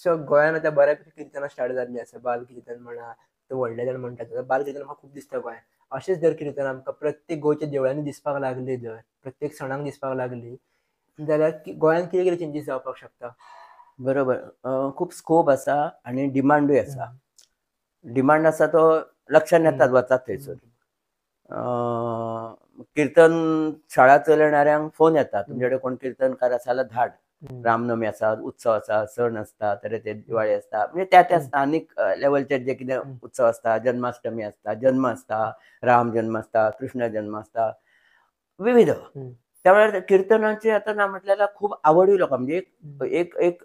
So गोंयांत आतां बऱ्यापैकी किर्तनां स्टार्ट जाल्लीं आसा. बाल किर्तन म्हणा, ते व्हडले जाण म्हणटात. बाल किर्तन म्हाका खूब दिसता गोंयांत. अशेंच जर किर्तन आमकां प्रत्येक गोंयच्या देवळांनी दिसपाक लागली जर, प्रत्येक सणाक दिसपाक लागली, जाल्यार गोंयांत कितें कितें चेंजीस जावपाक शकता? बरोबर. खूप स्कोप आसा आनी डिमांडूय आसा. हं. डिमांड आसा तो लक्षांत येतात हं. वतात थंयसर. किर्तन शाळा चलयणाऱ्यांक फोन येता, तुमचे कडेन कोण किर्तनकार आसा जाल्यार धाड. रामनवमी आसा, उत्सव आसा, सण आसता, तरेते दिवाळी आसता, म्हणजे त्या स्थानीक लेवलचेर जे कितें उत्सव आसता, जन्माष्टमी आसता, जन्म आसता, राम जन्म आसता, कृष्ण जन्म आसता, विविध. त्यावेळेर किर्तनाची आतां ना म्हटल्यार खूब आवडूय लोकां, म्हणजे एक एक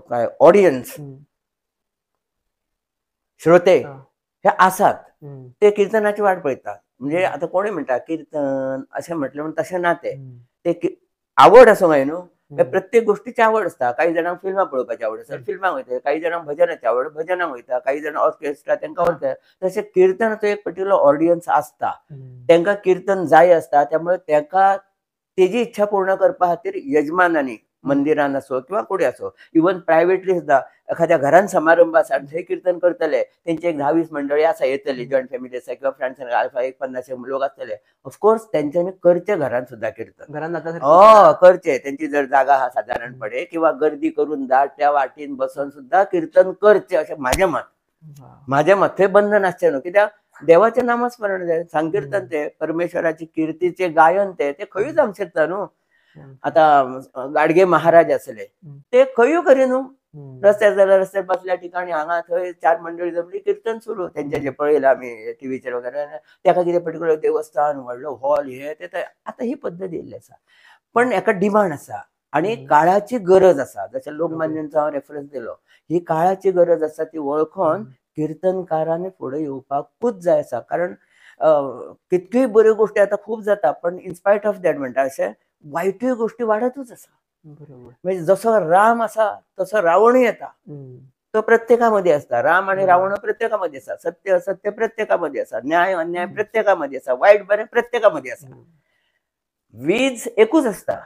काय ऑडियन्स, श्रोते हे आसात. ते किर्तनाची वाट पळयतात. म्हणजे आतां कोणूय म्हणटा किर्तन अशें म्हटलें म्हणून तशें ना ते आवड आसूंक जाय न्हू. प्रत्येक गोष्टीची आवड आसता. काही जाणांक फिल्मां पळोवपाची आवड आसता, फिल्मांक वयता. काही जाणांक भजनाची आवड, भजनाक वयता. काही जाण ऑर्केस्ट्रा, तांकां वयता. तशें किर्तनाचो एक पर्टिक्युलर ऑडियन्स आसता. तांकां किर्तन जाय आसता. त्यामुळे ताका तेजी इच्छा पूर्ण करपा खातीर यजमानांनी मंदिरान आसो किंवा कुठे आसो, इवन प्रायवेटली सुद्दां एखाद्या घरान समारंभ आसा आनी थंय किर्तन करतले, तेंची एक 10-20 मंडळी आसा येतली, जॉयंट फॅमिली आसा किंवा फ्रेंड्स आल्फा एक 50 लोक आसतले. ऑफकोर्स तेंच्यांनी करचें घरान सुद्दां किर्तन. करचें. तेंची जर जागा आहा सादारणपणे किंवा गर्दी करून दाट वाटेन बसून सुद्दां किर्तन करचें अशें म्हाजें मत. म्हाजें मत. थंय बंधन आसचें न्हू. कित्याक देवाचें नामस्मरण जाय, संकीर्तन तें, परमेश्वराची किर्तीचें गायन तें खंयूय जावंक शकता न्हू. आतां गाडगे महाराज आसले, ते खंयूय करी न्हू. रस्त्यार जाल्यार रस्त्यार बसल्या ठिकाणी हांगा थंय 4 मंडळी जमली, किर्तन सुरू. तेंचे जे पळयलां आमी टीव्हीचेर वगैरे, ताका कितें पर्टिक्युलर देवस्थान, व्हडलो हॉल, हे ते आतां ही पद्दत येयल्ली आसा. पण हाका डिमांड आसा आनी काळाची गरज आसा. जशें लोकमान्यांचो हांव रेफरन्स दिलो, ही काळाची गरज आसा ती वळखून किर्तनकारांनी फुडें येवपाकूच जाय आसा. कारण कितक्योय बऱ्यो गोश्टी आतां खूब जाता, पण इनस्पायट ऑफ दॅट म्हणटा अशें वायटूय गोश्टी वाडतूच आसा. म्हणजे जसो राम आसा तसो रावणूय येता. तो प्रत्येकामध्ये असता. राम आणि रावण प्रत्येकामध्ये आसा. सत्य असत्य प्रत्येकामध्ये आसा. न्याय अन्याय प्रत्येकामध्ये आसा. वायट बरें प्रत्येकामध्ये आसा. वीज एकूच आसता,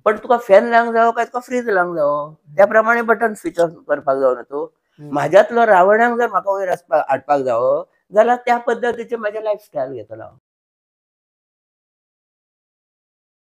पण तुका फॅन लावंक जावो काय तुका फ्रीज लावंक जावो, त्या प्रमाणे बटन स्विच ऑफ करपाक जावो ना तूं. म्हाज्यातलो रावणाक जर म्हाका वयर हाडपाक जावो जाल्यार त्या पद्दतीचें म्हाजें लायफस्टायल घेतलो हांव.